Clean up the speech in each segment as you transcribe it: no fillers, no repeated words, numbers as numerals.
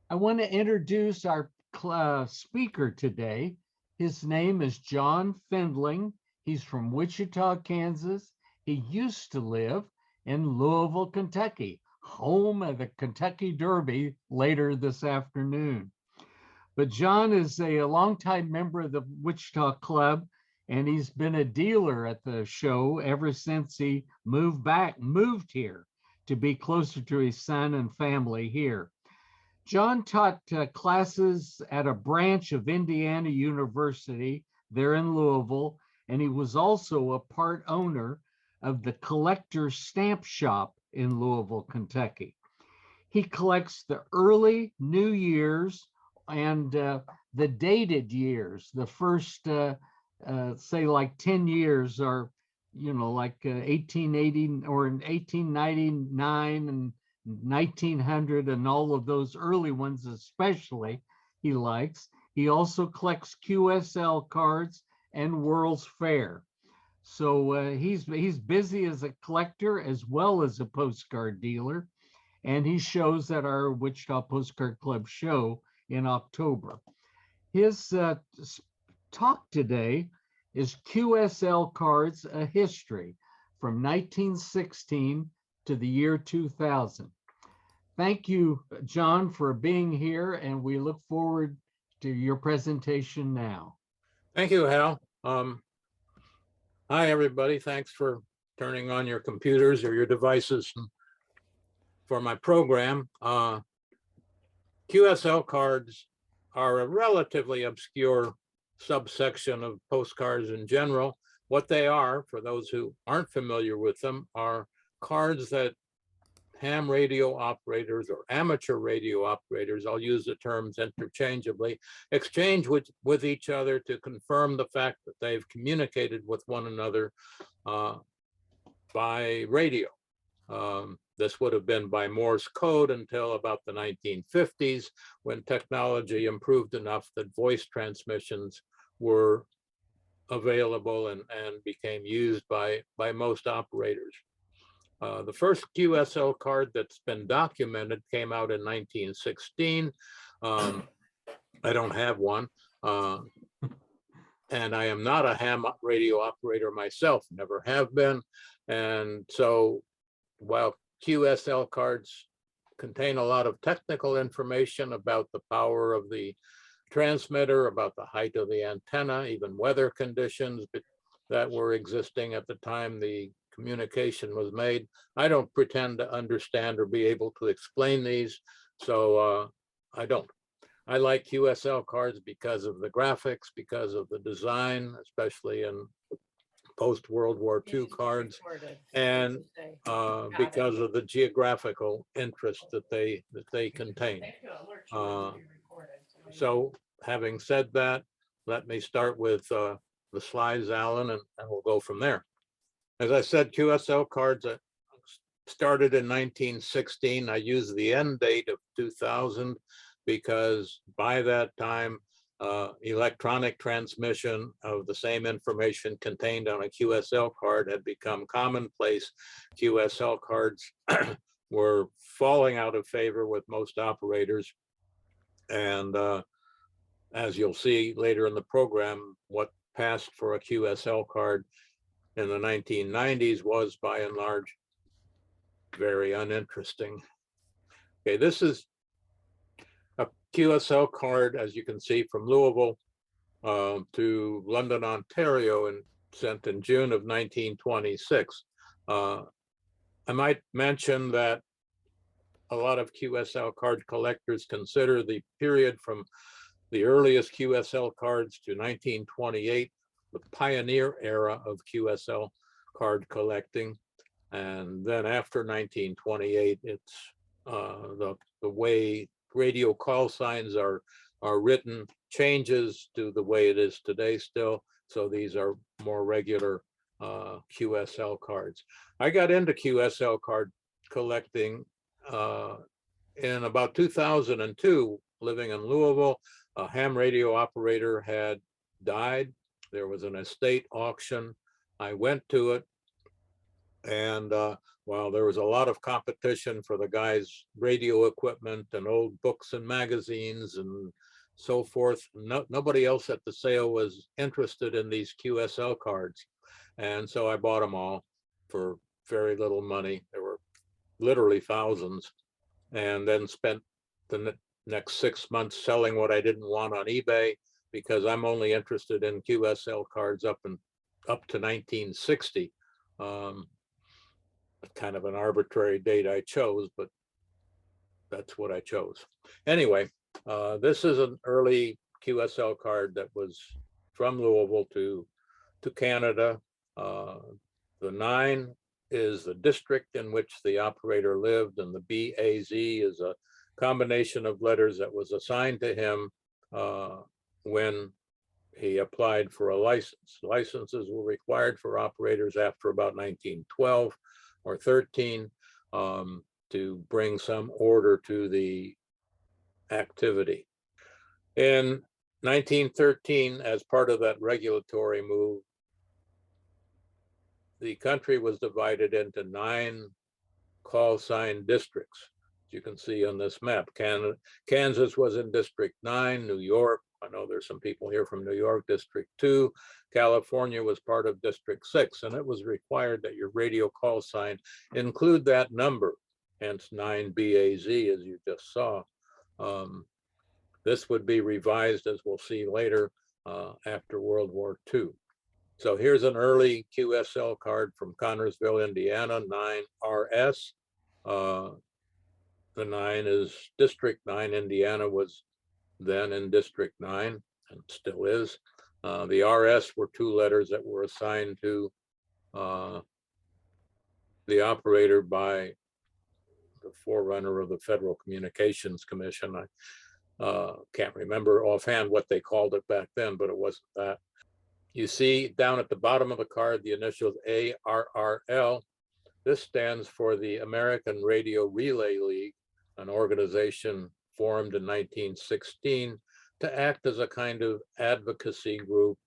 I want to introduce our speaker today. His name is John Findling. He's from Wichita, Kansas. He used to live in Louisville, Kentucky, home of the Kentucky Derby later this afternoon. But John is a longtime member of the Wichita Club, and he's been a dealer at the show ever since he moved here to be closer to his son and family here. John taught classes at a branch of Indiana University there in Louisville, and he was also a part owner of the Collector Stamp Shop in Louisville, Kentucky. He collects the early New Year's and the dated years. The first, say, like 10 years are, like 1880 or in 1899 and 1900 and all of those early ones, especially, he likes. He also collects QSL cards and World's Fair. So he's busy as a collector as well as a postcard dealer, and he shows at our Wichita Postcard Club show in October. His talk today is QSL Cards, A History from 1916 to the year 2000. Thank you, John, for being here, and we look forward to your presentation now. Thank you, Hal. Hi, everybody. Thanks for turning on your computers or your devices for my program. QSL cards are a relatively obscure subsection of postcards in general. What they are, for those who aren't familiar with them, are cards that ham radio operators or amateur radio operators, I'll use the terms interchangeably, exchange with each other to confirm the fact that they've communicated with one another by radio. This would have been by Morse code until about the 1950s, when technology improved enough that voice transmissions were available and became used by most operators. The first QSL card that's been documented came out in 1916. I don't have one. And I am not a ham radio operator myself, never have been. And so while QSL cards contain a lot of technical information about the power of the transmitter, about the height of the antenna, even weather conditions that were existing at the time the communication was made, I don't pretend to understand or be able to explain these, so I don't. I like QSL cards because of the graphics, because of the design, especially in post-World War II cards, and because of the geographical interest that they contain. So having said that, let me start with the slides, Alan, and we'll go from there. As I said, QSL cards started in 1916. I use the end date of 2000 because by that time, electronic transmission of the same information contained on a QSL card had become commonplace. QSL cards were falling out of favor with most operators. And as you'll see later in the program, what passed for a QSL card in the 1990s was by and large very uninteresting. Okay, this is a QSL card, as you can see, from Louisville to London, Ontario, and sent in June of 1926. I might mention that a lot of QSL card collectors consider the period from the earliest QSL cards to 1928 the pioneer era of QSL card collecting. And then after 1928, it's the way radio call signs are written changes to the way it is today still. So these are more regular QSL cards. I got into QSL card collecting in about 2002, living in Louisville. A ham radio operator had died. There was an estate auction. I went to it. And while there was a lot of competition for the guy's radio equipment and old books and magazines and so forth, nobody else at the sale was interested in these QSL cards. And so I bought them all for very little money. There were literally thousands, and then spent the next 6 months selling what I didn't want on eBay, because I'm only interested in QSL cards up to 1960. Kind of an arbitrary date I chose, but that's what I chose. Anyway, this is an early QSL card that was from Louisville to Canada. The 9 is the district in which the operator lived, and the BAZ is a combination of letters that was assigned to him when he applied for a license. Licenses were required for operators after about 1912 or 13 to bring some order to the activity. In 1913, as part of that regulatory move, the country was divided into 9 call sign districts. As you can see on this map, Kansas was in District 9, New York, I know there's some people here from New York, District 2, California was part of District 6, and it was required that your radio call sign include that number, hence 9BAZ, as you just saw. This would be revised, as we'll see later, after World War II. So here's an early QSL card from Connersville, Indiana, 9RS. The 9 is District 9. Indiana was then in District 9 and still is. The RS were 2 letters that were assigned to the operator by the forerunner of the Federal Communications Commission. I can't remember offhand what they called it back then, but it wasn't that. You see down at the bottom of the card, the initials ARRL. This stands for the American Radio Relay League, an organization formed in 1916 to act as a kind of advocacy group,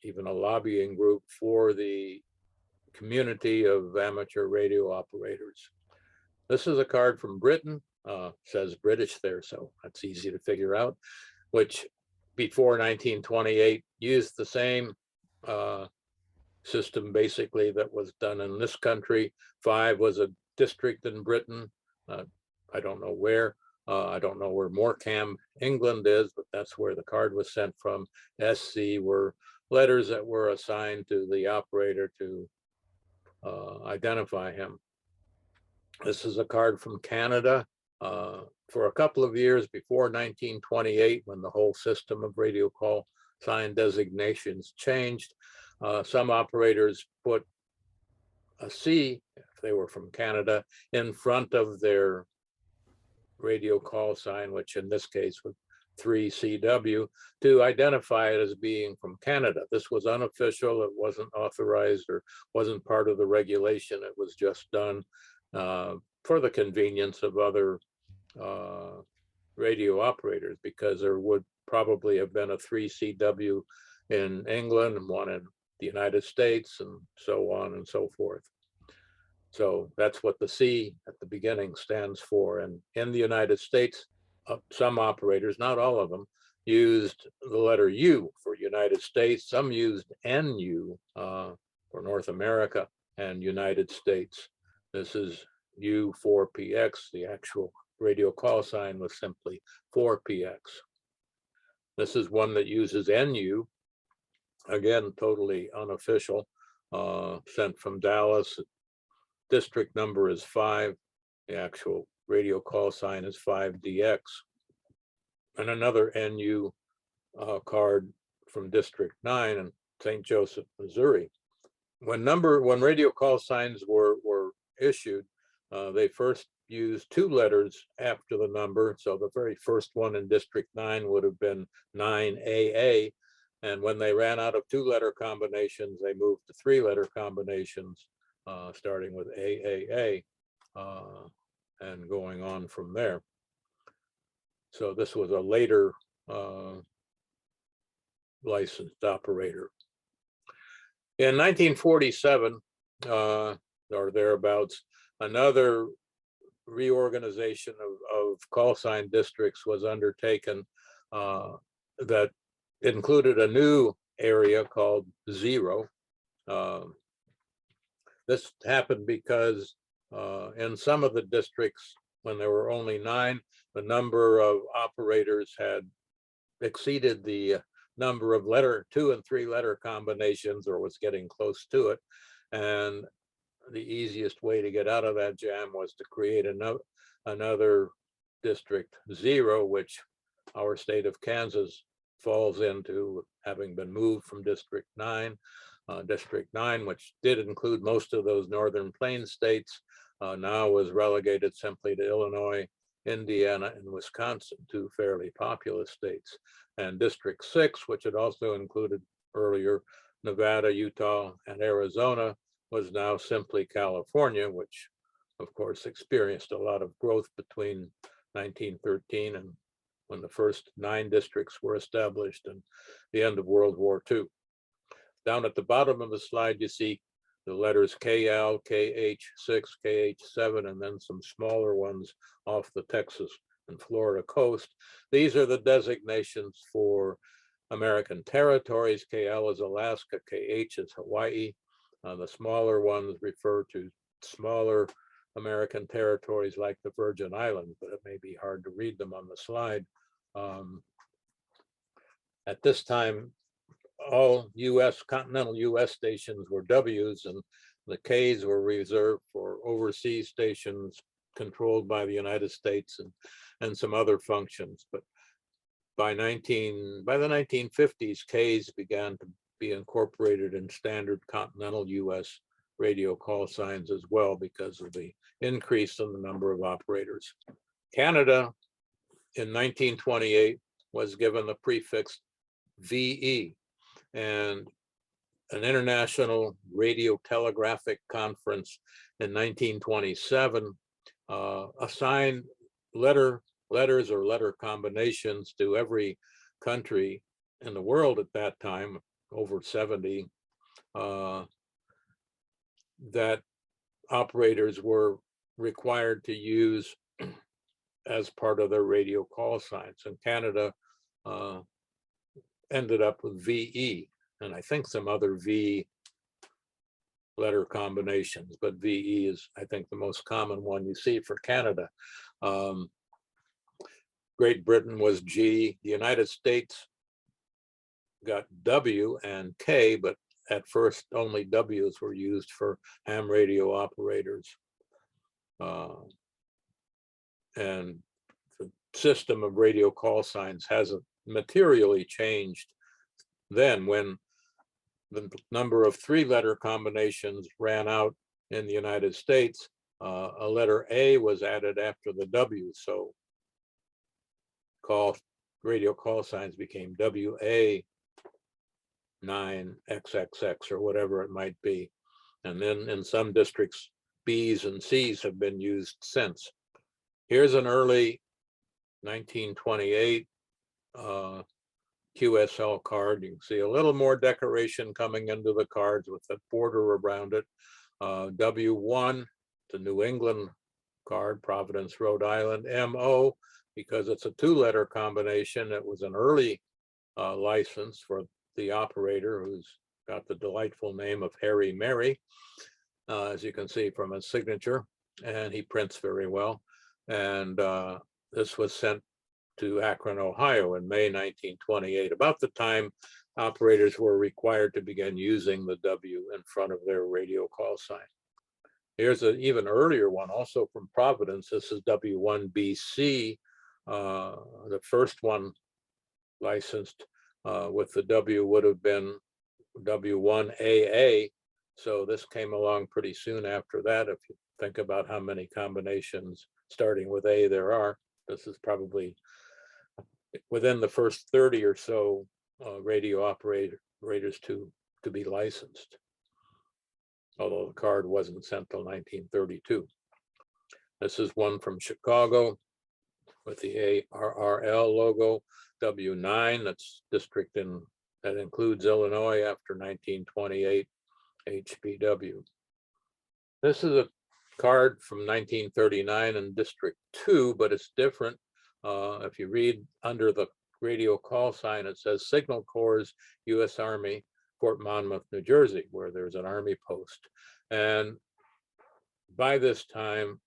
even a lobbying group for the community of amateur radio operators. This is a card from Britain, says British there, so that's easy to figure out, which before 1928 used the same system basically that was done in this country. 5 was a district in Britain. I don't know where. I don't know where Morecambe, England is, but that's where the card was sent from. SC were letters that were assigned to the operator to identify him. This is a card from Canada. For a couple of years before 1928, when the whole system of radio call sign designations changed, some operators put a C, if they were from Canada, in front of their radio call sign, which in this case was 3CW, to identify it as being from Canada. This was unofficial. It wasn't authorized or wasn't part of the regulation. It was just done for the convenience of other radio operators, because there would probably have been a 3CW in England and one in the United States and so on and so forth. So that's what the C at the beginning stands for. And in the United States, some operators, not all of them, used the letter U for United States. Some used NU for North America and United States. This is U4PX. The actual radio call sign was simply 4PX. This is one that uses NU, again, totally unofficial, sent from Dallas. District number is 5. The actual radio call sign is 5DX. And another NU card from District 9 in St. Joseph, Missouri. When radio call signs were issued, they first used 2 letters after the number. So the very first one in District 9 would have been 9AA. And when they ran out of 2-letter combinations, they moved to 3-letter combinations, starting with AAA and going on from there. So this was a later licensed operator. In 1947, or thereabouts. Another reorganization of call sign districts was undertaken that included a new area called 0. This happened because in some of the districts, when there were only 9, the number of operators had exceeded the number of 2 and 3 letter combinations, or was getting close to it. And the easiest way to get out of that jam was to create another district 0, which our state of Kansas falls into, having been moved from District 9. District 9, which did include most of those northern plains states, now was relegated simply to Illinois, Indiana, and Wisconsin, 2 fairly populous states. And District 6, which had also included earlier Nevada, Utah, and Arizona, was now simply California, which of course experienced a lot of growth between 1913 and when the first 9 districts were established and the end of World War II. Down at the bottom of the slide, you see the letters KL, KH6, KH7, and then some smaller ones off the Texas and Florida coast. These are the designations for American territories. KL is Alaska, KH is Hawaii. The smaller ones refer to smaller American territories like the Virgin Islands, but it may be hard to read them on the slide. At this time, all continental US stations were W's, and the K's were reserved for overseas stations controlled by the United States and some other functions. But by the 1950s, K's began to be incorporated in standard continental US radio call signs as well, because of the increase in the number of operators. Canada in 1928 was given the prefix VE, and an international radio telegraphic conference in 1927 assigned letters or letter combinations to every country in the world at that time, over 70, that operators were required to use as part of their radio call signs. And Canada ended up with VE, and I think some other V letter combinations, but VE is, I think, the most common one you see for Canada. Great Britain was G. The United States got W and K, but at first only W's were used for ham radio operators. And the system of radio call signs hasn't materially changed then. When the number of 3-letter combinations ran out in the United States, a letter A was added after the W, so radio call signs became WA9XXX or whatever it might be. And then in some districts, B's and C's have been used since. Here's an early 1928 QSL card. You can see a little more decoration coming into the cards with the border around it. W1, the New England card, Providence, Rhode Island. MO, because it's a 2-letter combination. It was an early license for the operator, who's got the delightful name of Harry Mary, as you can see from his signature, and he prints very well. And this was sent to Akron, Ohio in May 1928, about the time operators were required to begin using the W in front of their radio call sign. Here's an even earlier one, also from Providence. This is W1BC, the first one licensed with the W would have been W1AA. So this came along pretty soon after that. If you think about how many combinations starting with A there are, this is probably within the first 30 or so radio operators to be licensed, although the card wasn't sent till 1932. This is one from Chicago with the ARRL logo, W9, that's district that includes Illinois after 1928, HBW. This is a card from 1939 in District 2, but it's different. If you read under the radio call sign, it says Signal Corps, U.S. Army, Fort Monmouth, New Jersey, where there's an Army post. And by this time,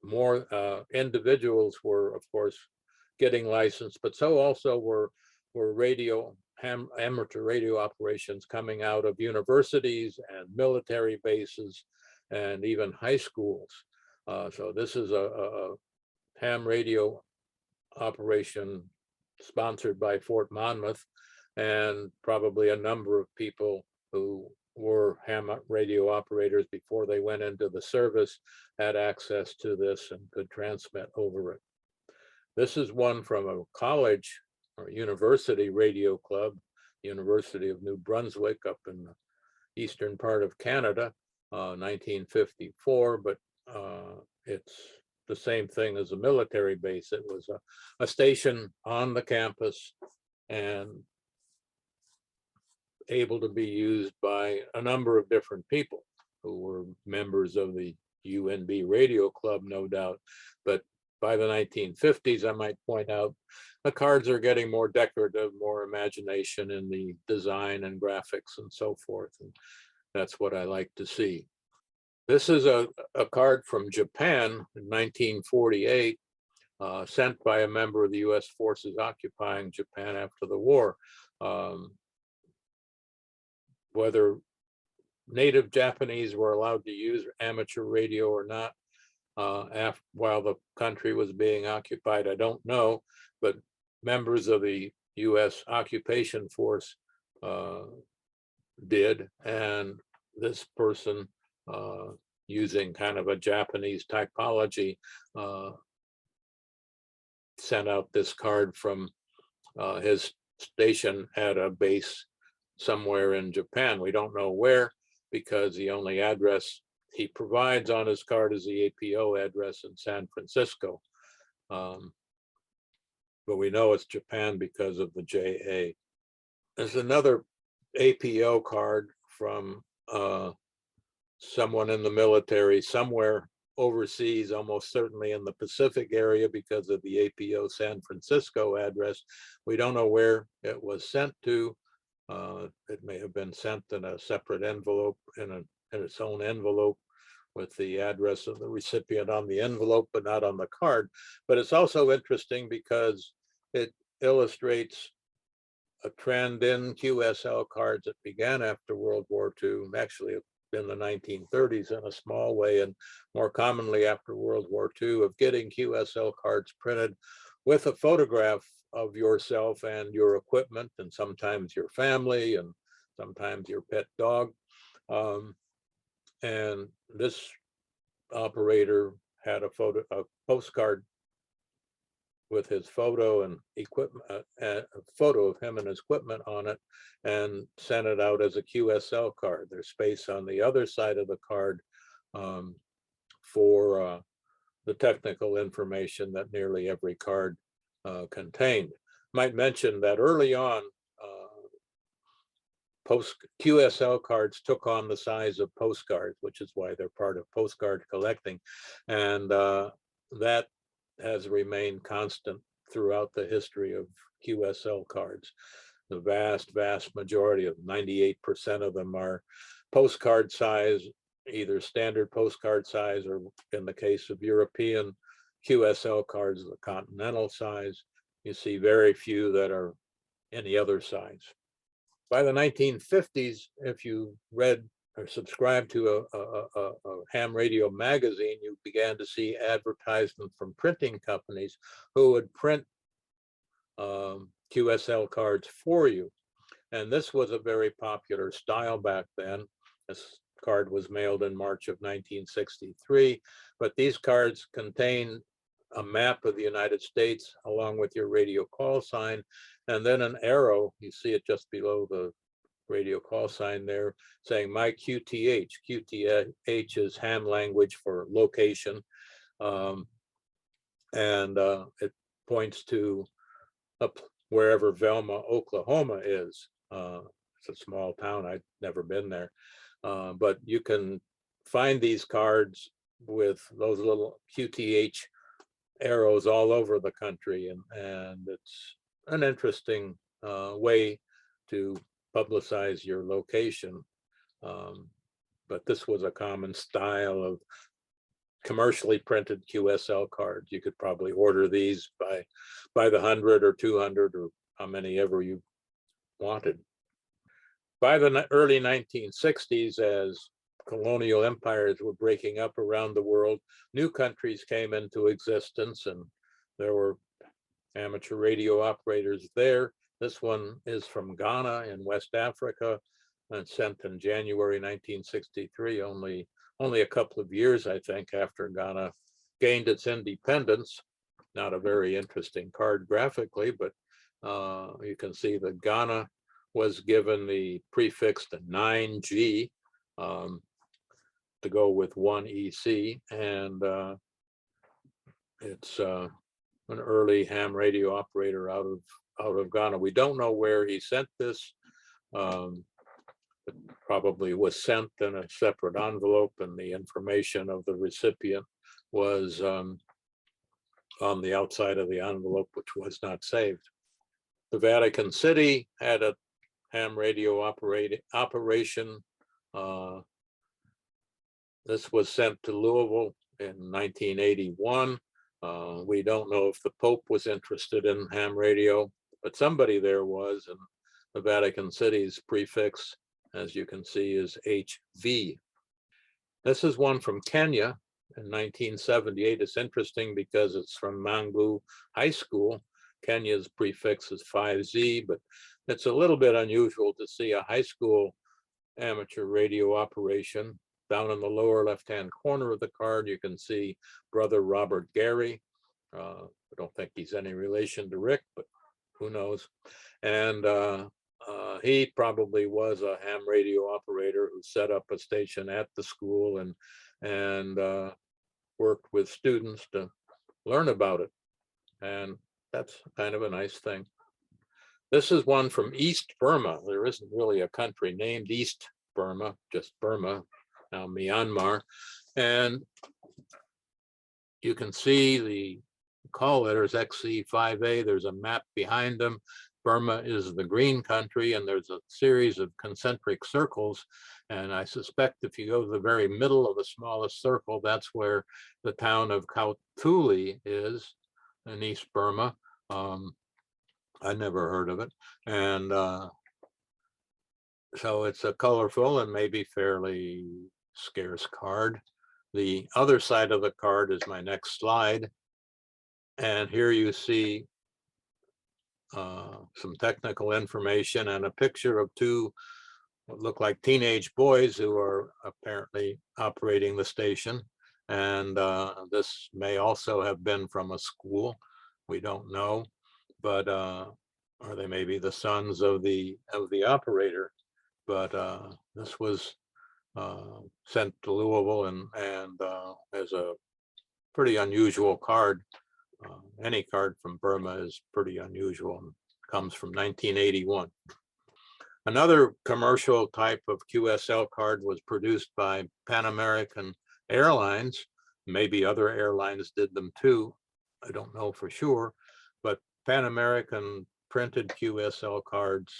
more individuals were, of course, getting licensed, but so also were amateur radio operations coming out of universities and military bases and even high schools. So this is a ham radio operation sponsored by Fort Monmouth, and probably a number of people who were ham radio operators before they went into the service had access to this and could transmit over it. This is one from a college or university radio club, University of New Brunswick up in the eastern part of Canada, 1954, but it's the same thing as a military base. It was a station on the campus and able to be used by a number of different people who were members of the UNB radio club, no doubt. But by the 1950s, I might point out, the cards are getting more decorative, more imagination in the design and graphics and so forth. And that's what I like to see. This is a card from Japan in 1948, sent by a member of the U.S. forces occupying Japan after the war. Whether native Japanese were allowed to use amateur radio or not while the country was being occupied, I don't know, but members of the U.S. occupation force did, and this person using kind of a Japanese typology sent out this card from his station at a base somewhere in Japan. We don't know where, because the only address he provides on his card is the APO address in San Francisco. But we know it's Japan because of the JA. There's another APO card from someone in the military somewhere overseas, almost certainly in the Pacific area because of the APO San Francisco address. We don't know where it was sent to. It may have been sent in a separate envelope, in its own envelope, with the address of the recipient on the envelope, but not on the card. But it's also interesting because it illustrates a trend in QSL cards that began after World War II, actually in the 1930s in a small way, and more commonly after World War II, of getting QSL cards printed with a photograph of yourself and your equipment, and sometimes your family, and sometimes your pet dog. And this operator had a postcard with his photo and equipment, a photo of him and his equipment on it, and sent it out as a QSL card. There's space on the other side of the card for the technical information that nearly every card contained. Might mention that early on, QSL cards took on the size of postcards, which is why they're part of postcard collecting, and that has remained constant throughout the history of QSL cards. The vast majority of 98% of them are postcard size, either standard postcard size, or in the case of European QSL cards, the continental size. You see very few that are any other size. By the 1950s, if you read or subscribed to a ham radio magazine, you began to see advertisements from printing companies who would print QSL cards for you. And this was a very popular style back then. This card was mailed in March of 1963, but these cards contain a map of the United States along with your radio call sign, and then an arrow. You see it just below the radio call sign there, saying my QTH. QTH is ham language for location, and it points to wherever Velma, Oklahoma is. It's a small town. I've never been there, but you can find these cards with those little QTH arrows all over the country, and it's an interesting way to publicize your location. But this was a common style of commercially printed QSL cards. You could probably order these by the 100 or 200 or how many ever you wanted. By the early 1960s, as colonial empires were breaking up around the world, new countries came into existence, and there were amateur radio operators there. This one is from Ghana in West Africa and sent in January 1963, only a couple of years, I think, after Ghana gained its independence. Not a very interesting card graphically, but you can see that Ghana was given the prefix to 9G to go with 1 EC, and it's an early ham radio operator out of Ghana. We don't know where he sent this. It probably was sent in a separate envelope, and the information of the recipient was on the outside of the envelope, which was not saved. The Vatican City had a ham radio operation. This was sent to Louisville in 1981. We don't know if the Pope was interested in ham radio, but somebody there was, and the Vatican City's prefix, as you can see, is HV. This is one from Kenya in 1978. It's interesting because it's from Mangu High School. Kenya's prefix is 5Z, but it's a little bit unusual to see a high school amateur radio operation. Down in the lower left-hand corner of the card, you can see Brother Robert Gary. I don't think he's any relation to Rick, but who knows? And he probably was a ham radio operator who set up a station at the school and worked with students to learn about it. And that's kind of a nice thing. This is one from East Burma. There isn't really a country named East Burma, just Burma, now Myanmar. And you can see the call letters XC5A. There's a map behind them. Burma is the green country, and there's a series of concentric circles. And I suspect if you go to the very middle of the smallest circle, that's where the town of Kauthuli is in East Burma. I never heard of it. And so it's a colorful and maybe fairly scarce card. The other side of the card is my next slide. And here you see some technical information and a picture of two what look like teenage boys who are apparently operating the station. And this may also have been from a school. We don't know, but or they may be the sons of the operator. But this was sent to Louisville and as a pretty unusual card. Any card from Burma is pretty unusual and comes from 1981. Another commercial type of QSL card was produced by Pan American Airlines. Maybe other airlines did them too. I don't know for sure, but Pan American printed QSL cards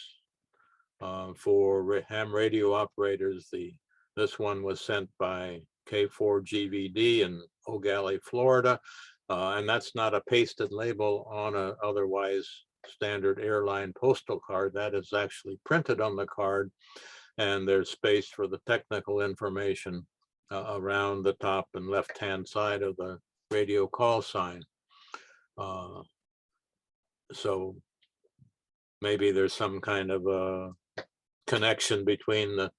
for ham radio operators. This one was sent by K4GVD in Eau Gallie, Florida. And that's not a pasted label on a otherwise standard airline postal card. That is actually printed on the card, and there's space for the technical information around the top and left-hand side of the radio call sign. So maybe there's some kind of a connection between the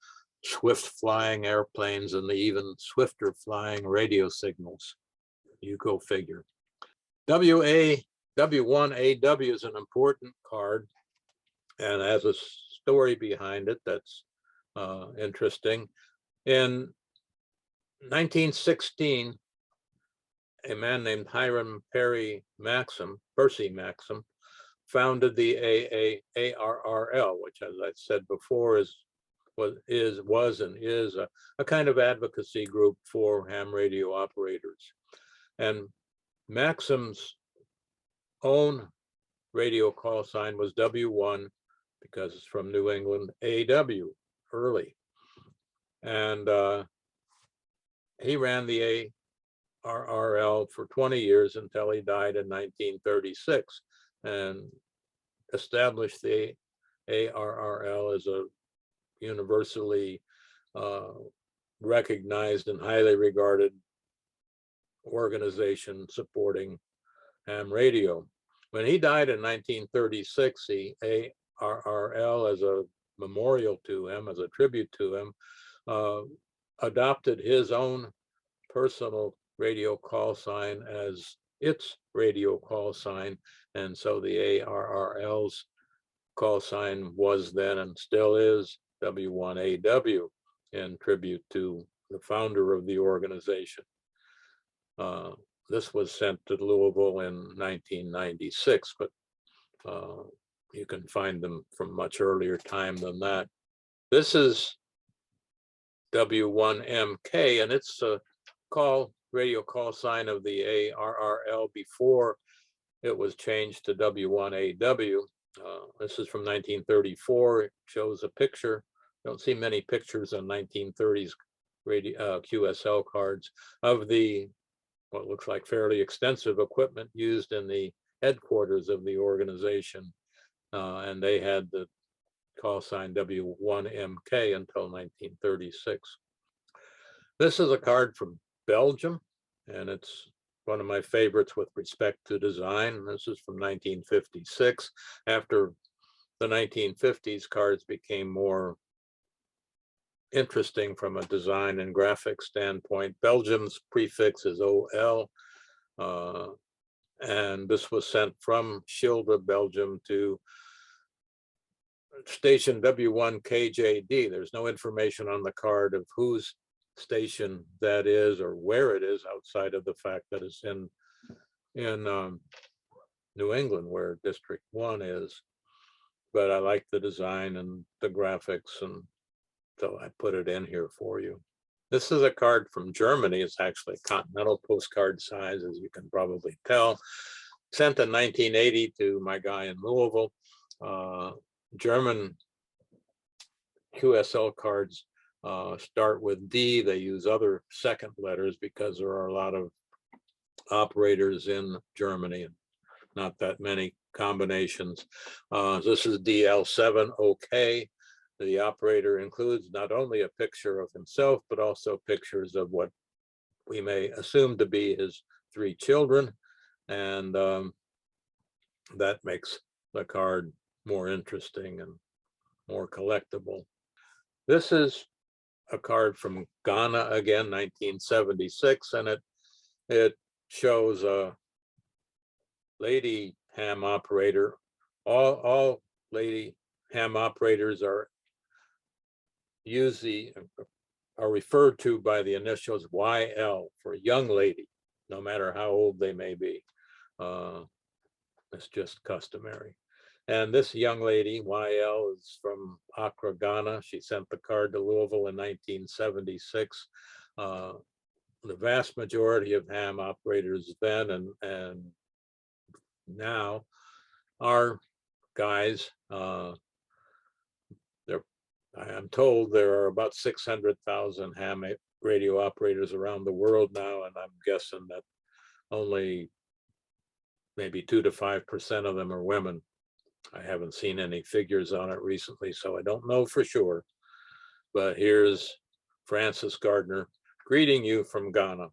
swift flying airplanes and the even swifter flying radio signals. You go figure. W1AW is an important card and has a story behind it that's interesting. In 1916, a man named Hiram Percy Maxim founded the AARRL, which, as I said before, is was and is a kind of advocacy group for ham radio operators. And Maxim's own radio call sign was W1 because it's from New England, AW, early. And he ran the ARRL for 20 years until he died in 1936 and established the ARRL as a universally recognized and highly regarded organization supporting ham radio. When he died in 1936, the ARRL, as a memorial to him, as a tribute to him, adopted his own personal radio call sign as its radio call sign. And so the ARRL's call sign was then and still is W1AW, in tribute to the founder of the organization. This was sent to Louisville in 1996, but you can find them from much earlier time than that. This is W1MK, and it's a radio call sign of the ARRL before it was changed to W1AW. This is from 1934. It shows a picture. Don't see many pictures on 1930s radio QSL cards of the what looks like fairly extensive equipment used in the headquarters of the organization. And they had the call sign W1MK until 1936. This is a card from Belgium, and it's one of my favorites with respect to design. This is from 1956. After the 1950s, cards became more interesting from a design and graphic standpoint. Belgium's prefix is OL, and this was sent from Schilde, Belgium to station W1KJD. There's no information on the card of whose station that is or where it is, outside of the fact that it's in New England, where District 1 is. But I like the design and the graphics, and so I put it in here for you. This is a card from Germany. It's actually continental postcard size, as you can probably tell. Sent in 1980 to my guy in Louisville. German QSL cards start with D. They use other second letters because there are a lot of operators in Germany and not that many combinations. This is DL7 OK. The operator includes not only a picture of himself, but also pictures of what we may assume to be his 3 children. And that makes the card more interesting and more collectible. This is a card from Ghana again, 1976, and it shows a lady ham operator. All lady ham operators are referred to by the initials YL for young lady, no matter how old they may be. It's just customary. And this young lady, YL, is from Accra, Ghana. She sent the card to Louisville in 1976. The vast majority of ham operators then and now are guys. I am told there are about 600,000 ham radio operators around the world now, and I'm guessing that only maybe 2 to 5% of them are women. I haven't seen any figures on it recently, so I don't know for sure. But here's Francis Gardner greeting you from Ghana.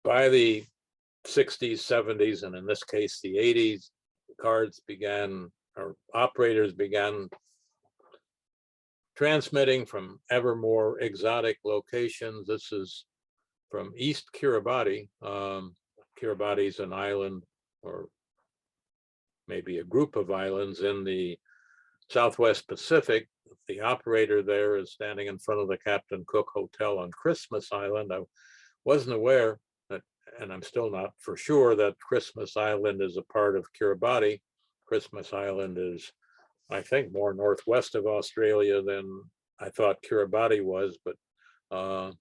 By the 60s, 70s, and in this case, the 80s, cards began, or operators began transmitting from ever more exotic locations. This is from East Kiribati. Kiribati is an island, or maybe a group of islands in the Southwest Pacific. The operator there is standing in front of the Captain Cook Hotel on Christmas Island. I wasn't aware that, and I'm still not for sure, that Christmas Island is a part of Kiribati. Christmas Island is, I think, more northwest of Australia than I thought Kiribati was, but I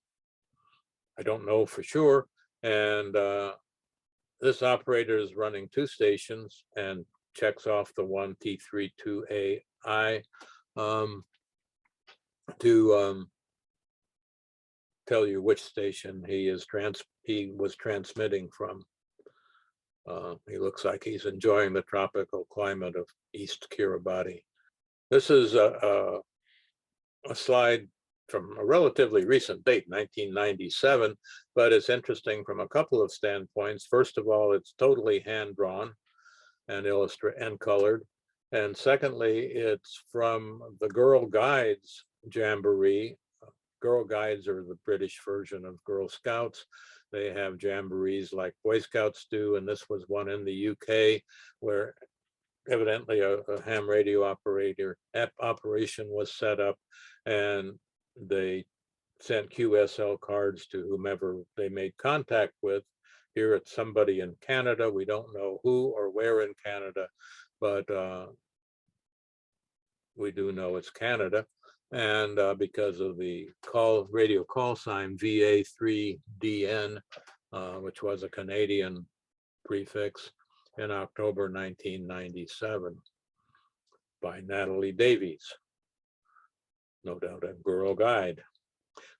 don't know for sure. And this operator is running 2 stations and checks off the one T32AI to tell you which station he was transmitting from. He looks like he's enjoying the tropical climate of East Kiribati. This is a slide from a relatively recent date, 1997, but it's interesting from a couple of standpoints. First of all, it's totally hand-drawn and colored. And secondly, it's from the Girl Guides Jamboree. Girl Guides are the British version of Girl Scouts. They have jamborees like Boy Scouts do, and this was one in the UK where evidently a ham radio operation was set up, and they sent QSL cards to whomever they made contact with. Here it's somebody in Canada. We don't know who or where in Canada, but we do know it's Canada. And because of the radio call sign VA3DN, which was a Canadian prefix, in October 1997 by Natalie Davies, no doubt a Girl Guide.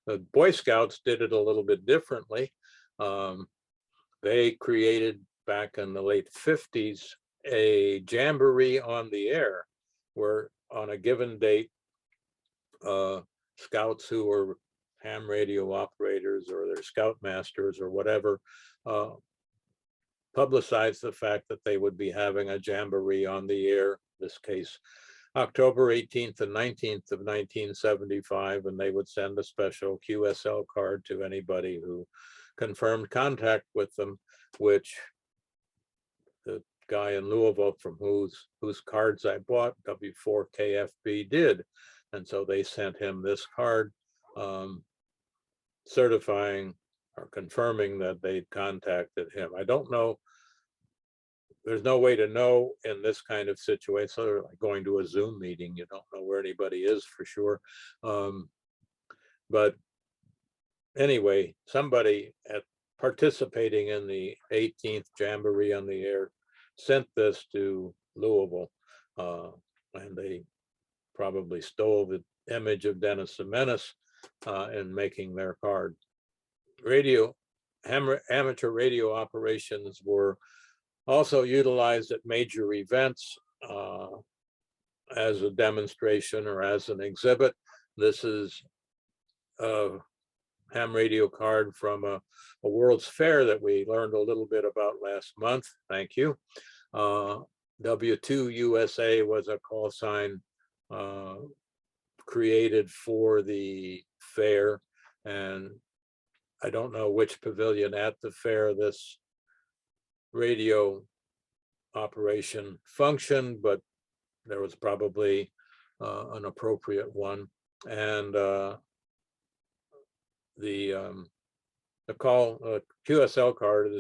The Boy Scouts did it a little bit differently. They created back in the late 50s a jamboree on the air where on a given date, scouts who were ham radio operators or their scoutmasters or whatever publicized the fact that they would be having a jamboree on the air, in this case, October 18th and 19th of 1975, and they would send a special QSL card to anybody who confirmed contact with them, which the guy in Louisville from whose cards I bought, W4KFB, did. And so they sent him this card certifying or confirming that they'd contacted him. I don't know. There's no way to know in this kind of situation, like going to a Zoom meeting, you don't know where anybody is for sure. But anyway, somebody participating in the 18th Jamboree on the Air sent this to Louisville, and they probably stole the image of Dennis the Menace in making their card. Amateur radio operations were also utilized at major events as a demonstration or as an exhibit. This is a ham radio card from a World's Fair that we learned a little bit about last month. Thank you. W2 USA was a call sign created for the fair, and I don't know which pavilion at the fair this radio operation functioned, but there was probably an appropriate one. And the QSL card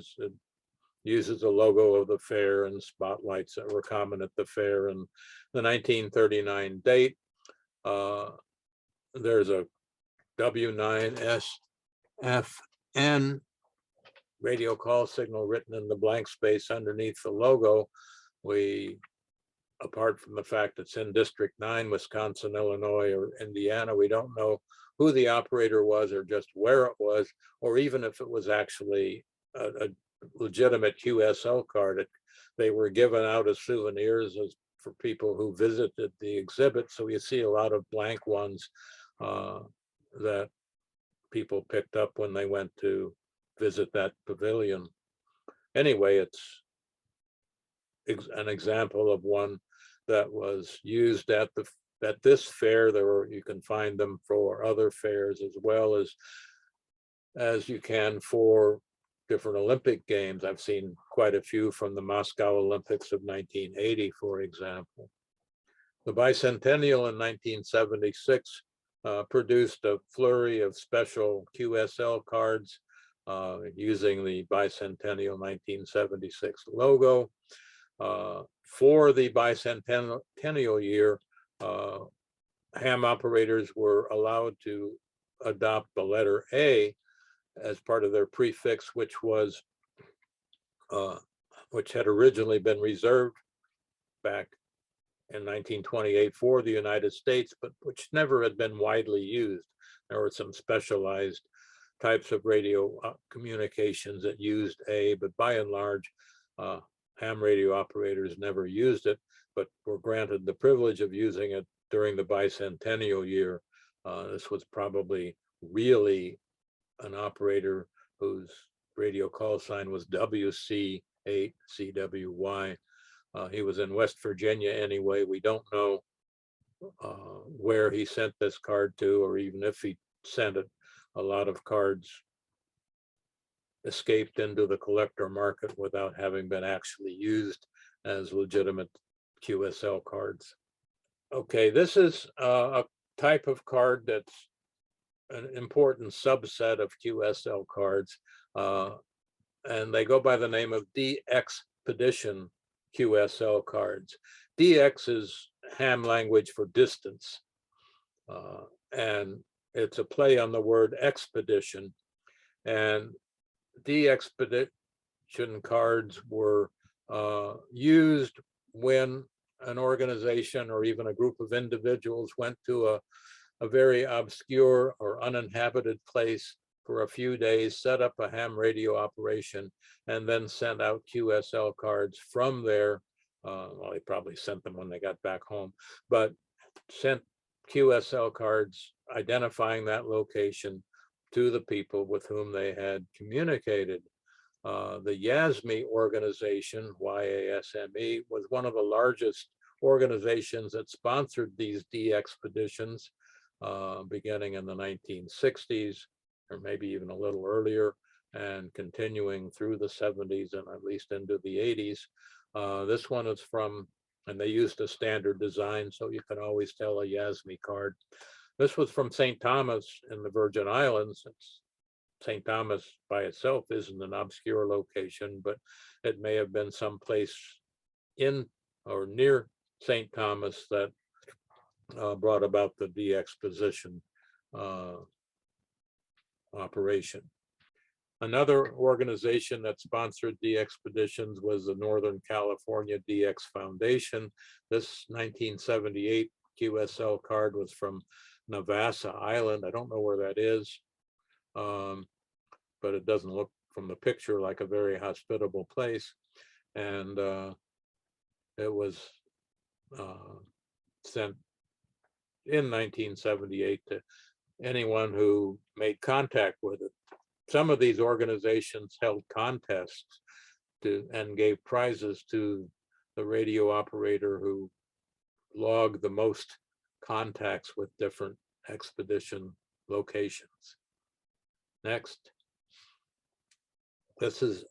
uses the logo of the fair and spotlights that were common at the fair. And the 1939 date, there's a W9SFN radio call signal written in the blank space underneath the logo. We, apart from the fact it's in District 9, Wisconsin, Illinois, or Indiana, we don't know who the operator was or just where it was, or even if it was actually a legitimate QSL card. They were given out as souvenirs for people who visited the exhibit. So you see a lot of blank ones that people picked up when they went to visit that pavilion. Anyway, it's an example of one that was used at this fair. You can find them for other fairs as well as you can for different Olympic games. I've seen quite a few from the Moscow Olympics of 1980, for example. The bicentennial in 1976 produced a flurry of special QSL cards using the bicentennial 1976 logo. For the bicentennial year, ham operators were allowed to adopt the letter A as part of their prefix, which had originally been reserved back in 1928 for the United States, but which never had been widely used. There were some specialized types of radio communications that used A, but by and large, ham radio operators never used it, but were granted the privilege of using it during the bicentennial year. This was probably really an operator whose radio call sign was WC8CWY. He was in West Virginia anyway. We don't know where he sent this card to, or even if he sent it. A lot of cards escaped into the collector market without having been actually used as legitimate QSL cards. Okay, this is a type of card that's an important subset of QSL cards, and they go by the name of DXpedition QSL cards. DX is ham language for distance, and it's a play on the word expedition. And DXpedition cards were used when an organization or even a group of individuals went to a very obscure or uninhabited place for a few days, set up a ham radio operation, and then sent out QSL cards from there. Well, they probably sent them when they got back home, but sent QSL cards identifying that location to the people with whom they had communicated. The YASME organization, YASME, was one of the largest organizations that sponsored these DXpeditions, beginning in the 1960s, or maybe even a little earlier, and continuing through the 70s and at least into the 80s. This one is from, and they used a standard design, so you can always tell a YASME card. This was from St. Thomas in the Virgin Islands. St. Thomas by itself isn't an obscure location, but it may have been someplace in or near St. Thomas that brought about the DXpedition operation. Another organization that sponsored DXpeditions was the Northern California DX Foundation. This 1978 QSL card was from Navassa Island. I don't know where that is, but it doesn't look from the picture like a very hospitable place. And it was sent in 1978 to anyone who made contact with it. Some of these organizations held contests and gave prizes to the radio operator who logged the most contacts with different expedition locations. Next. This is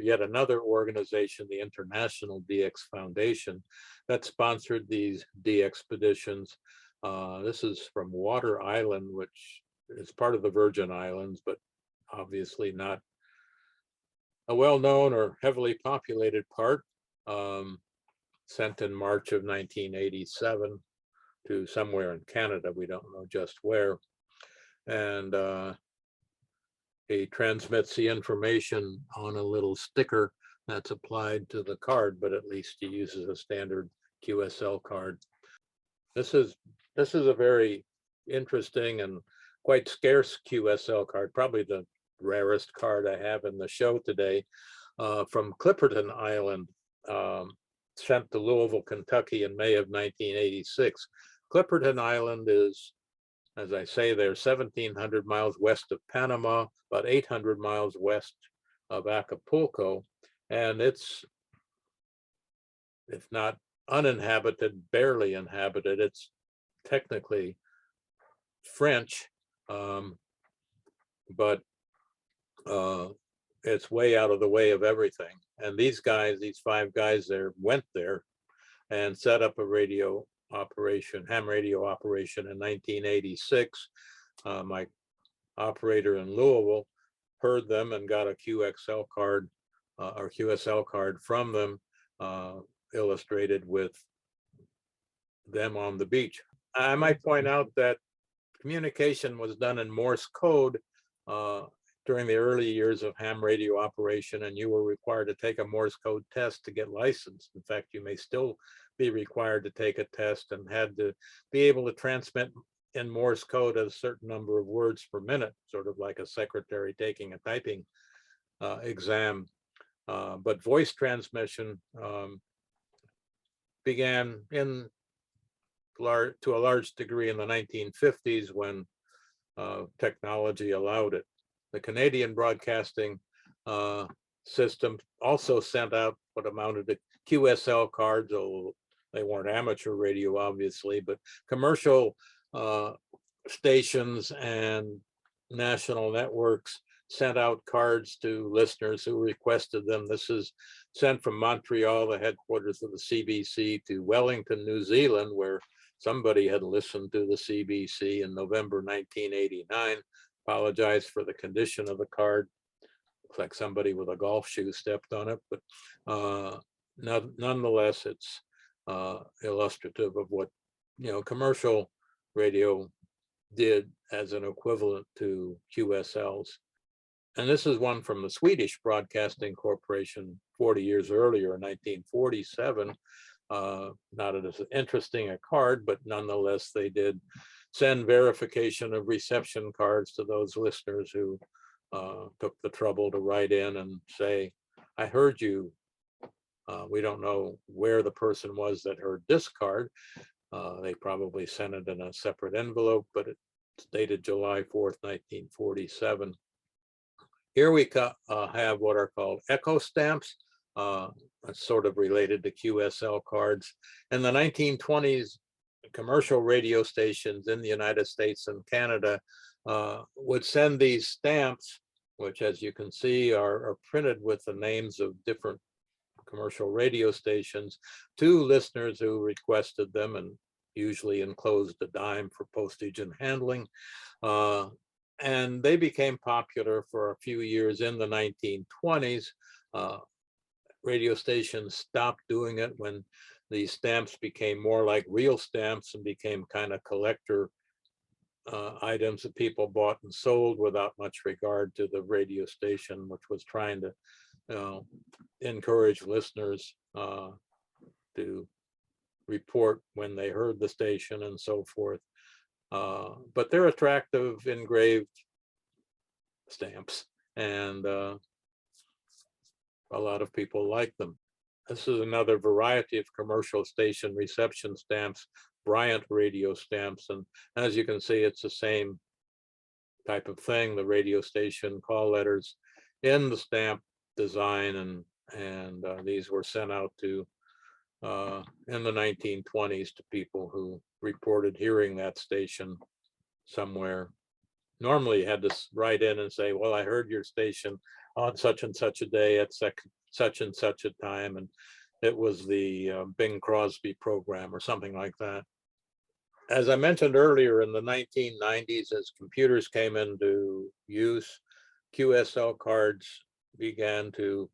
yet another organization, the International DX Foundation, that sponsored these DXpeditions. This is from Water Island, which is part of the Virgin Islands, but obviously not a well-known or heavily populated part. Sent in March of 1987 to somewhere in Canada, we don't know just where. And he transmits the information on a little sticker that's applied to the card, but at least he uses a standard QSL card. This is a very interesting and quite scarce QSL card, probably the rarest card I have in the show today, from Clipperton Island, sent to Louisville, Kentucky in May of 1986. Clipperton Island is, as I say, they're 1,700 miles west of Panama, about 800 miles west of Acapulco, and it's, if not uninhabited, barely inhabited. It's technically French, but it's way out of the way of everything. And these guys, these 5 guys there, went there and set up a radio operation, ham radio operation in 1986. My operator in Louisville heard them and got a QXL card or QSL card from them, illustrated with them on the beach. I might point out that communication was done in Morse code during the early years of ham radio operation, and you were required to take a Morse code test to get licensed. In fact, you may still be required to take a test and had to be able to transmit in Morse code a certain number of words per minute, sort of like a secretary taking a typing exam. But voice transmission began to a large degree in the 1950s when technology allowed it. The Canadian broadcasting system also sent out what amounted to QSL cards, although they weren't amateur radio, obviously, but commercial stations and national networks sent out cards to listeners who requested them. This is sent from Montreal, the headquarters of the CBC, to Wellington, New Zealand, where somebody had listened to the CBC in November 1989. Apologized for the condition of the card. Looks like somebody with a golf shoe stepped on it, but nonetheless, it's illustrative of what commercial radio did as an equivalent to QSLs. And this is one from the Swedish Broadcasting Corporation 40 years earlier in 1947. Not as interesting a card, but nonetheless, they did send verification of reception cards to those listeners who took the trouble to write in and say, I heard you. We don't know where the person was that heard this card. They probably sent it in a separate envelope, but it's dated July 4th, 1947. Here we have what are called echo stamps. It's sort of related to QSL cards. In the 1920s, commercial radio stations in the United States and Canada would send these stamps, which, as you can see, are printed with the names of different commercial radio stations, to listeners who requested them, and usually enclosed a dime for postage and handling. And they became popular for a few years in the 1920s. Radio stations stopped doing it when these stamps became more like real stamps and became kind of collector items that people bought and sold without much regard to the radio station, which was trying to encourage listeners to report when they heard the station and so forth. But they're attractive engraved stamps, and a lot of people like them. This is another variety of commercial station reception stamps, Bryant radio stamps. And as you can see, it's the same type of thing, the radio station call letters in the stamp design. And these were sent out to in the 1920s to people who reported hearing that station somewhere. Normally you had to write in and say, well, I heard your station on such and such a day at such and such a time, and it was the Bing Crosby program or something like that. As I mentioned earlier, in the 1990s, as computers came into use, QSL cards began to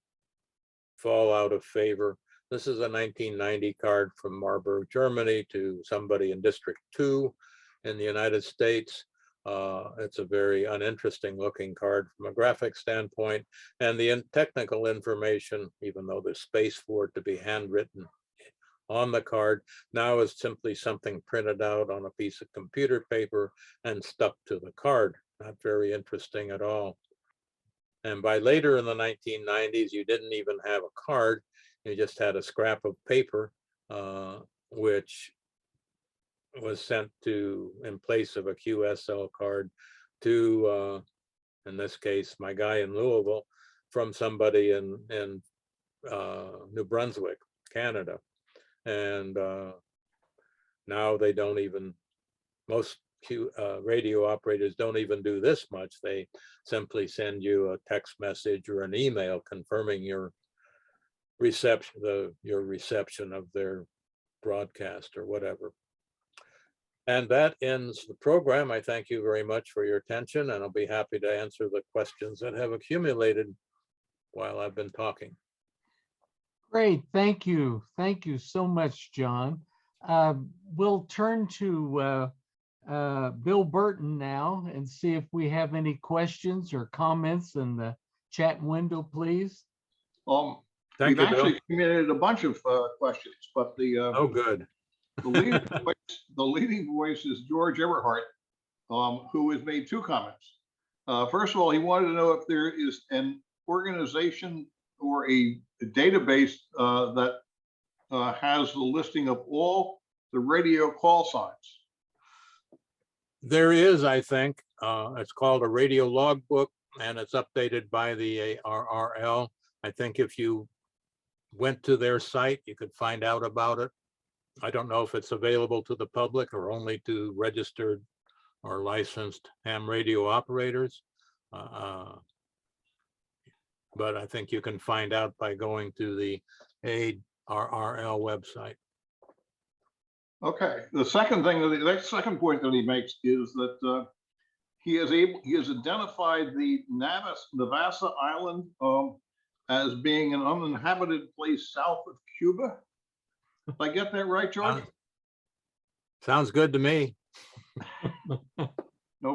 fall out of favor. This is a 1990 card from Marburg, Germany, to somebody in District 2 in the United States. It's a very uninteresting looking card from a graphic standpoint, and the technical information, even though there's space for it to be handwritten on the card, now is simply something printed out on a piece of computer paper and stuck to the card. Not very interesting at all. And by later in the 1990s, you didn't even have a card. You just had a scrap of paper, which was sent to, in place of a QSL card, to, in this case, my guy in Louisville, from somebody in New Brunswick, Canada. And now they don't even, most radio operators don't even do this much. They simply send you a text message or an email confirming your reception of their broadcast or whatever. And that ends the program. I thank you very much for your attention, and I'll be happy to answer the questions that have accumulated while I've been talking. Great, thank you. Thank you so much, John. we'll turn to Bill Burton now and see if we have any questions or comments in the chat window, please. Thank We've you, Bill. actually committed a bunch of questions, but Oh, good. the leading voice is George Everhart, who has made two comments. First of all, he wanted to know if there is an organization or a database that has the listing of all the radio call signs. There is, I think, it's called a radio logbook, and it's updated by the ARRL. I think if you went to their site, you could find out about it. I don't know if it's available to the public or only to registered or licensed ham radio operators. But I think you can find out by going to the ARRL website. Okay. The second thing, the second point that he makes is that he has identified the Navassa Island as being an uninhabited place south of Cuba. Did I get that right, George? Sounds good to me. No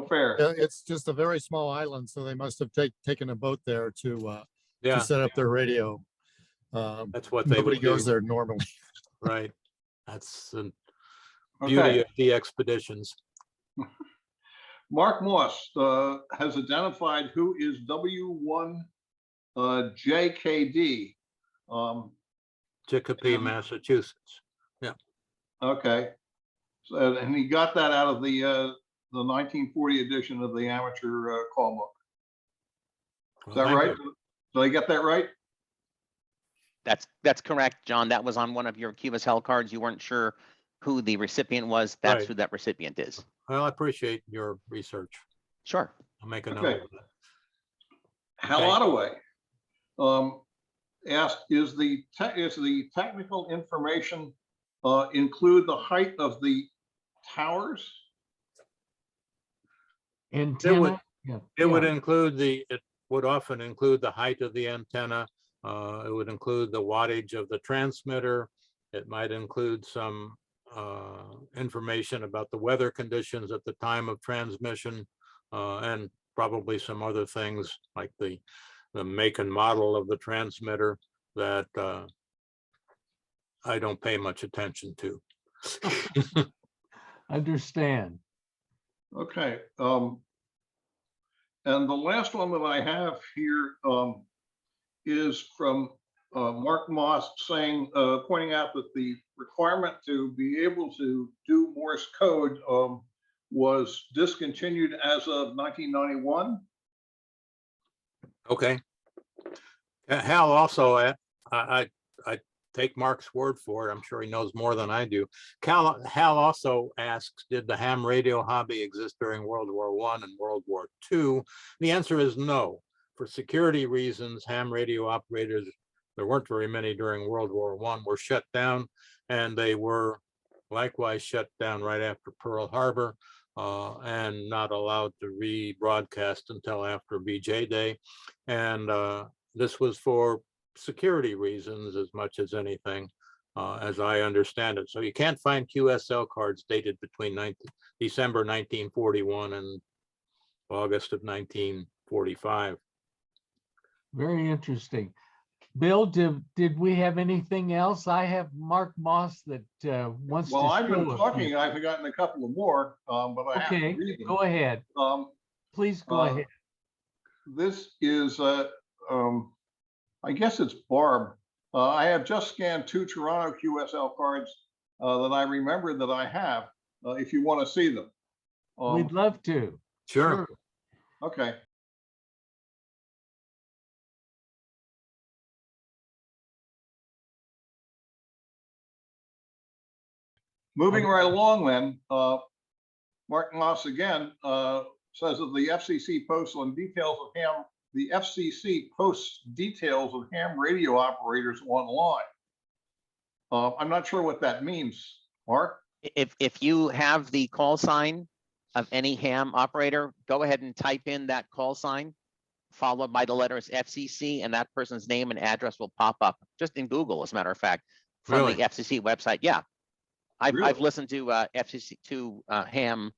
fair. It's just a very small island, so they must have taken a boat there to Yeah, set up their radio. that's what they Nobody would goes do. there normally. Right. That's the beauty of the expeditions. Mark Moss has identified who is W1JKD. Chicopee, Massachusetts. Okay. So, and he got that out of the 1940 edition of the amateur call book. Is that Thank right? you. Did I get that right? That's correct, John. That was on one of your QSL cards. You weren't sure who the recipient was. That's Right. who that recipient is. Well, I appreciate your research. Sure. I'll make a note Okay. of that. Hal Ottaway asked, is the technical information include the height of the towers? Antenna. It would include it would often include the height of the antenna. It would include the wattage of the transmitter. It might include some information about the weather conditions at the time of transmission, and probably some other things like the make and model of the transmitter that I don't pay much attention to. Understand. Okay. And the last one that I have here is from Mark Moss saying, pointing out that the requirement to be able to do Morse code was discontinued as of 1991. Okay. Hal also, I take Mark's word for it. I'm sure he knows more than I do. Hal also asks, did the ham radio hobby exist during World War I and World War II? The answer is no. For security reasons, ham radio operators, there weren't very many during World War I, were shut down, and they were likewise shut down right after Pearl Harbor, and not allowed to rebroadcast until after VJ Day. And this was for security reasons as much as anything, as I understand it. So you can't find QSL cards dated between December 1941 and August of 1945. Very interesting. Bill, did we have anything else? I have Mark Moss that wants to Well, I've been show a talking, few. I've forgotten a couple of more, but I have to Okay, read them. go ahead. Please go ahead. This is, I guess it's Barb. I have just scanned 2 Toronto QSL cards that I remember that I have, if you want to see them. We'd love to. Sure. Okay. Moving right along then, Mark Moss again says that the FCC posts on details of ham, the FCC posts details of ham radio operators online. I'm not sure what that means, Mark. If you have the call sign of any ham operator, go ahead and type in that call sign, followed by the letters FCC, and that person's name and address will pop up just in Google, as a matter of fact, from Really? the FCC website. Yeah. I've Really? listened to FCC ham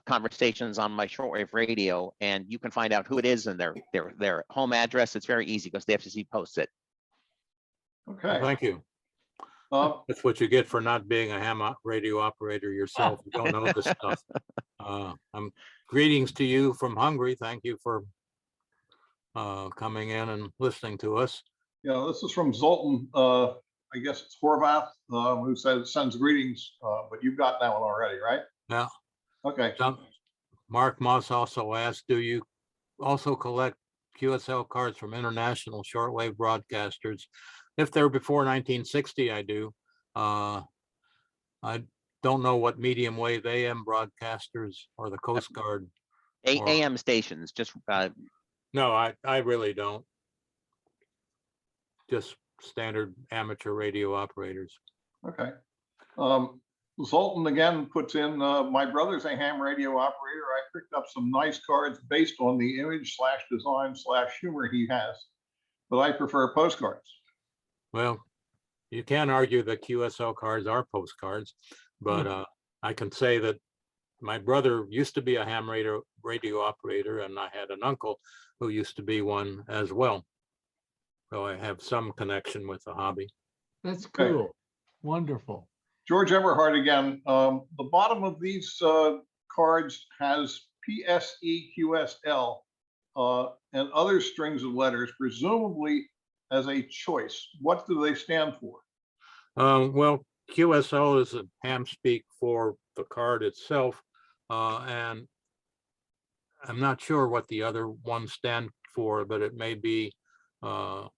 conversations on my shortwave radio, and you can find out who it is and their home address. It's very easy because the FCC posts it. Okay. Thank you. Um, That's what you get for not being a ham radio operator yourself. You don't know this stuff. Greetings to you from Hungary. Thank you for coming in and listening to us. Yeah, this is from Zoltan. I guess it's Horvath, who sends greetings, but you've got that one already, right? Yeah. Okay. Mark Moss also asked, do you also collect QSL cards from international shortwave broadcasters? If they're before 1960, I do. I don't know what medium wave AM broadcasters or the Coast Guard. or- AM stations, just No, I really don't. Just standard amateur radio operators. Okay. Zoltan again puts in, my brother's a ham radio operator. I picked up some nice cards based on the image/design/humor he has, but I prefer postcards. Well, you can argue that QSL cards are postcards, but I can say that my brother used to be a ham radio operator, and I had an uncle who used to be one as well. So I have some connection with the hobby. That's Okay. cool. Wonderful. George Everhart again. The bottom of these cards has PSE, QSL, and other strings of letters, presumably as a choice. What do they stand for? Well, QSL is a ham speak for the card itself, and I'm not sure what the other ones stand for, but it may be, and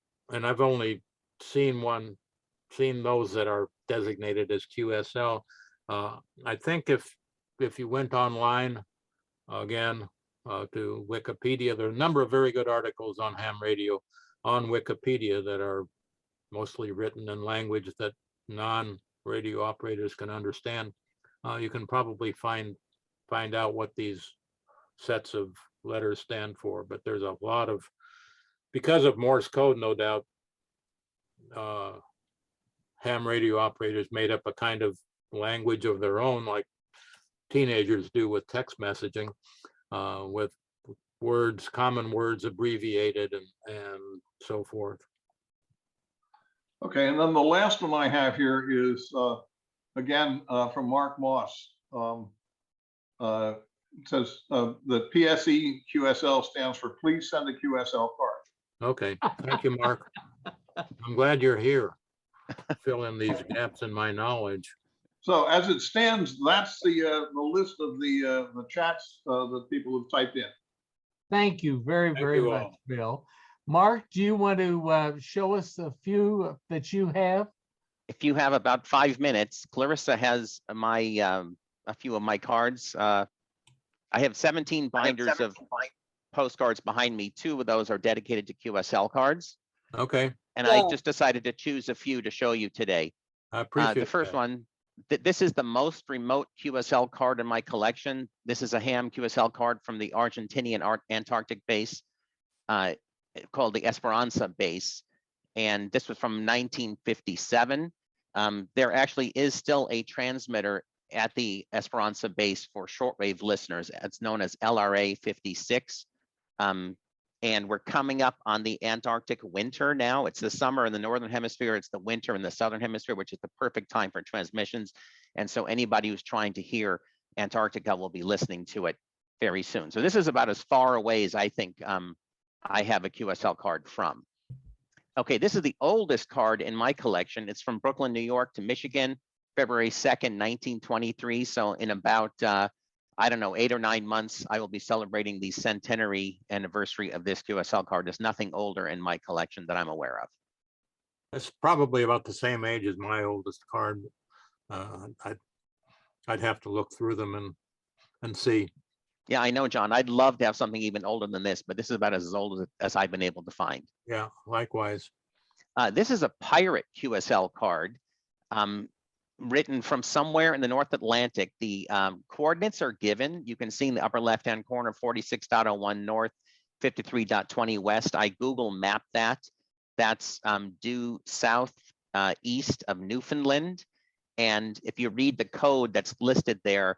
I've only seen those that are designated as QSL. I think if you went online again to Wikipedia, there are a number of very good articles on ham radio on Wikipedia that are mostly written in language that non-radio operators can understand. You can probably find out what these sets of letters stand for, but there's a lot of, because of Morse code, no doubt, ham radio operators made up a kind of language of their own, like teenagers do with text messaging, with words, common words abbreviated and so forth. Okay, and then the last one I have here is, again, from Mark Moss. It says the PSE QSL stands for please send a QSL card. Okay, thank you, Mark. I'm glad you're here. Fill in these gaps in my knowledge. So as it stands, that's the list of the chats that people have typed in. Thank you very, Thank very you much, all. Bill. Mark, do you want to show us a few that you have? if you have about 5 minutes, Clarissa has my a few of my cards. I have 17 binders of postcards behind me. 2 of those are dedicated to QSL cards. Okay, And I just decided to choose a few to show you today. I appreciate The first that. one, this is the most remote QSL card in my collection. This is a ham QSL card from the Argentinian Antarctic base called the Esperanza base. And this was from 1957. There actually is still a transmitter at the Esperanza base for shortwave listeners. It's known as LRA 56. And we're coming up on the Antarctic winter now. It's the summer in the Northern Hemisphere. It's the winter in the Southern Hemisphere, which is the perfect time for transmissions. And so anybody who's trying to hear Antarctica will be listening to it very soon. So this is about as far away as I think I have a QSL card from. Okay, this is the oldest card in my collection. It's from Brooklyn, New York to Michigan, February 2nd, 1923. So in about, I don't know, 8 or 9 months, I will be celebrating the centenary anniversary of this QSL card. There's nothing older in my collection that I'm aware of. It's probably about the same age as my oldest card. I'd have to look through them and see. Yeah, I know, John. I'd love to have something even older than this, but this is about as old as I've been able to find. Yeah, likewise. This is a pirate QSL card written from somewhere in the North Atlantic. The coordinates are given. You can see in the upper left-hand corner, 46.01 north, 53.20 west. I Google mapped that. That's due south east of Newfoundland. And if you read the code that's listed there,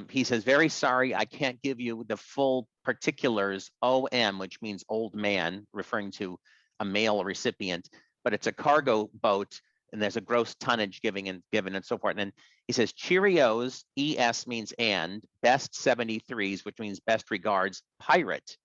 he says, very sorry, I can't give you the full particulars, OM, which means old man, referring to a male recipient, but it's a cargo boat and there's a gross tonnage given and so forth. And he says, Cheerios, ES means and, best 73s, which means best regards, pirate.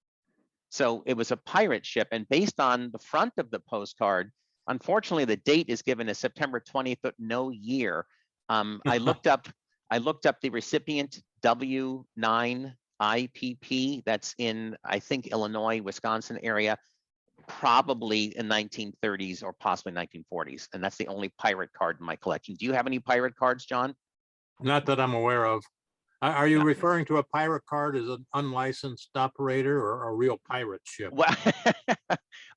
So it was a pirate ship. And based on the front of the postcard, unfortunately, the date is given as September 20th, but no year. I looked up the recipient, W9 IPP. That's in, I think, Illinois, Wisconsin area, probably in 1930s or possibly 1940s. And that's the only pirate card in my collection. Do you have any pirate cards, John? Not that I'm aware of. Are you No. referring to a pirate card as an unlicensed operator or a real pirate ship? Well,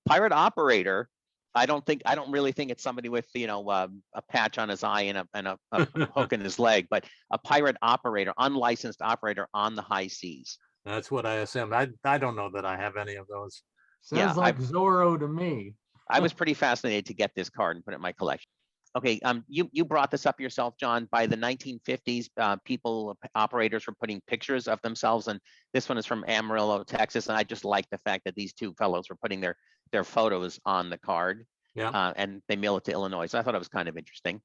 pirate operator. I don't really think it's somebody with, a patch on his eye and a hook in his leg, but a pirate operator, unlicensed operator on the high seas. That's what I assumed. I don't know that I have any of those. Sounds Yeah, like Zorro to me. I was pretty fascinated to get this card and put it in my collection. Okay, you brought this up yourself, John. By the 1950s, operators were putting pictures of themselves, and this one is from Amarillo, Texas. And I just like the fact that these two fellows were putting their photos on the card, Yeah. and they mail it to Illinois. So I thought it was kind of interesting.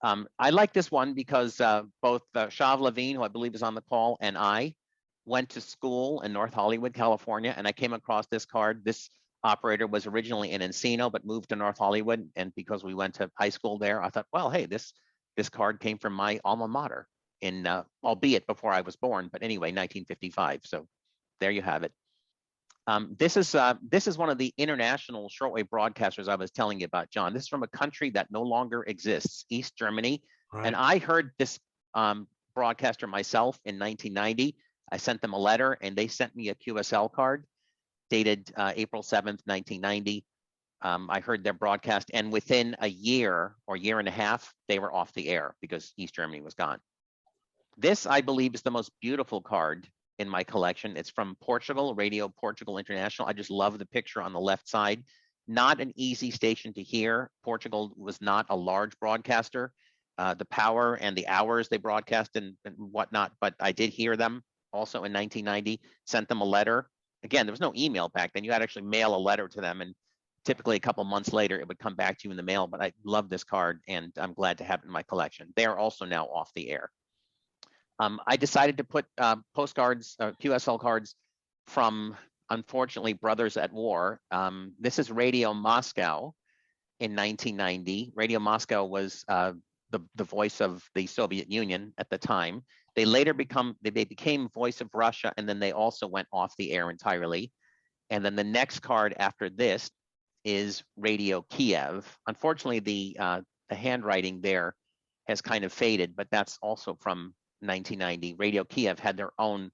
I like this one because both Shav Levine, who I believe is on the call, and I went to school in North Hollywood, California, and I came across this card. This operator was originally in Encino, but moved to North Hollywood. And because we went to high school there, I thought, well, hey, this card came from my alma mater, in albeit before I was born, but anyway, 1955. So there you have it. This is one of the international shortwave broadcasters I was telling you about, John. This is from a country that no longer exists, East Germany. Right. And I heard this broadcaster myself in 1990. I sent them a letter and they sent me a QSL card dated April 7th, 1990. I heard their broadcast, and within a year or year and a half, they were off the air because East Germany was gone. This, I believe, is the most beautiful card in my collection. It's from Portugal, Radio Portugal International. I just love the picture on the left side. Not an easy station to hear. Portugal was not a large broadcaster. The power and the hours they broadcast and whatnot, but I did hear them also in 1990, sent them a letter. Again, there was no email back then. You had to actually mail a letter to them, and typically a couple months later, it would come back to you in the mail. But I love this card, and I'm glad to have it in my collection. They are also now off the air. I decided to put postcards, QSL cards from, unfortunately, Brothers at War. This is Radio Moscow in 1990. Radio Moscow was the voice of the Soviet Union at the time. They later became Voice of Russia, and then they also went off the air entirely. And then the next card after this is Radio Kiev. Unfortunately, the handwriting there has kind of faded, but that's also from 1990. Radio Kiev had their own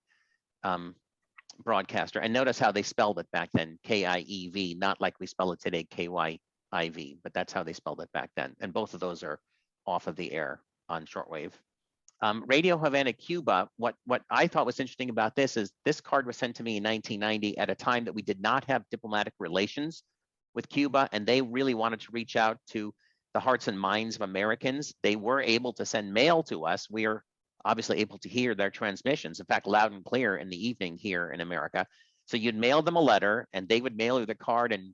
broadcaster. And notice how they spelled it back then, K-I-E-V, not like we spell it today, K-Y-I-V, but that's how they spelled it back then. And both of those are off of the air on shortwave. Radio Havana, Cuba, what I thought was interesting about this is this card was sent to me in 1990 at a time that we did not have diplomatic relations with Cuba, and they really wanted to reach out to the hearts and minds of Americans. They were able to send mail to us. We are obviously able to hear their transmissions, in fact, loud and clear in the evening here in America. So you'd mail them a letter, and they would mail you the card, and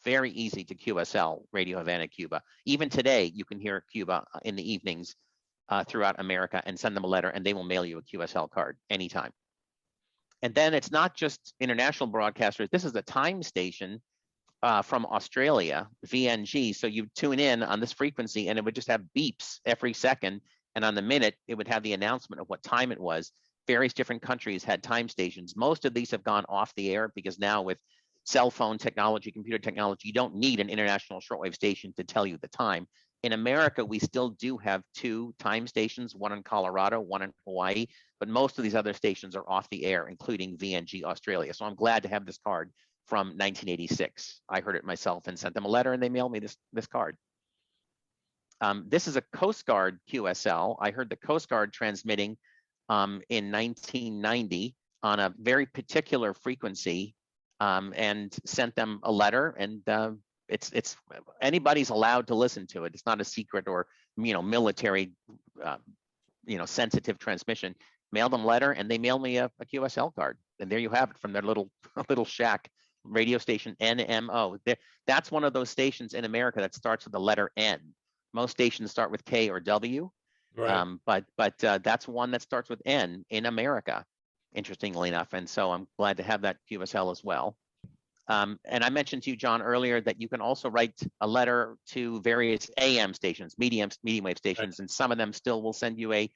very easy to QSL, Radio Havana, Cuba. Even today, you can hear Cuba in the evenings throughout America and send them a letter, and they will mail you a QSL card anytime. And then it's not just international broadcasters. This is a time station from Australia, VNG. So you tune in on this frequency, and it would just have beeps every second. And on the minute, it would have the announcement of what time it was. Various different countries had time stations. Most of these have gone off the air because now with cell phone technology, computer technology, you don't need an international shortwave station to tell you the time. In America, we still do have two time stations, one in Colorado, one in Hawaii, but most of these other stations are off the air, including VNG Australia. So I'm glad to have this card from 1986. I heard it myself and sent them a letter, and they mailed me this card. This is a Coast Guard QSL. I heard the Coast Guard transmitting in 1990 on a very particular frequency, and sent them a letter, and it's anybody's allowed to listen to it. It's not a secret or military sensitive transmission. Mail them letter, and they mail me a QSL card, and there you have it from their little little shack radio station NMO. That's one of those stations in America that starts with the letter N. Most stations start with K or W, Right. but that's one that starts with N in America, interestingly enough. And so I'm glad to have that QSL as well. And I mentioned to you, John, earlier that you can also write a letter to various AM stations, medium wave stations, and some of them still will send you a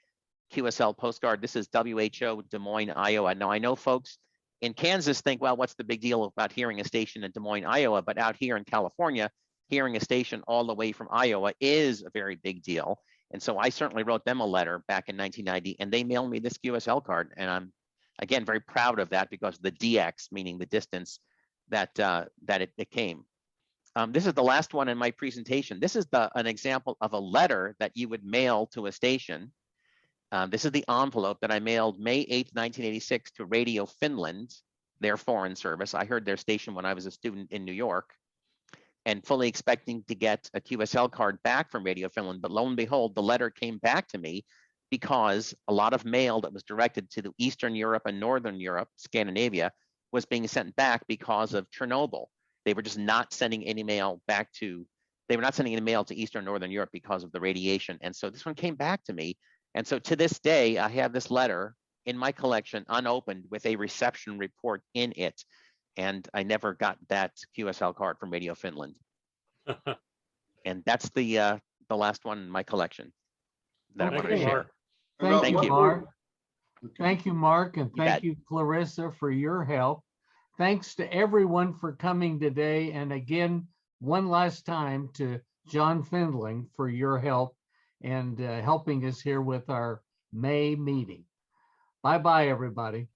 QSL postcard. This is WHO Des Moines, Iowa. Now, I know folks in Kansas think, well, what's the big deal about hearing a station in Des Moines, Iowa? But out here in California, hearing a station all the way from Iowa is a very big deal. And so I certainly wrote them a letter back in 1990, and they mailed me this QSL card. And I'm, again, very proud of that because of the DX, meaning the distance that it came. This is the last one in my presentation. This is an example of a letter that you would mail to a station. This is the envelope that I mailed May 8th, 1986 to Radio Finland, their foreign service. I heard their station when I was a student in New York, and fully expecting to get a QSL card back from Radio Finland. But lo and behold, the letter came back to me because a lot of mail that was directed to the Eastern Europe and Northern Europe, Scandinavia, was being sent back because of Chernobyl. They were just not sending any mail back to, they were not sending any mail to Eastern and Northern Europe because of the radiation. And so this one came back to me. And so to this day, I have this letter in my collection unopened with a reception report in it. And I never got that QSL card from Radio Finland. And that's the last one in my collection that I wanted to Okay. share. Thank you, you. Mark. Thank you, Mark, and You bet. thank you, Clarissa, for your help. Thanks to everyone for coming today. And again, one last time to John Findling for your help and helping us here with our May meeting. Bye-bye, everybody.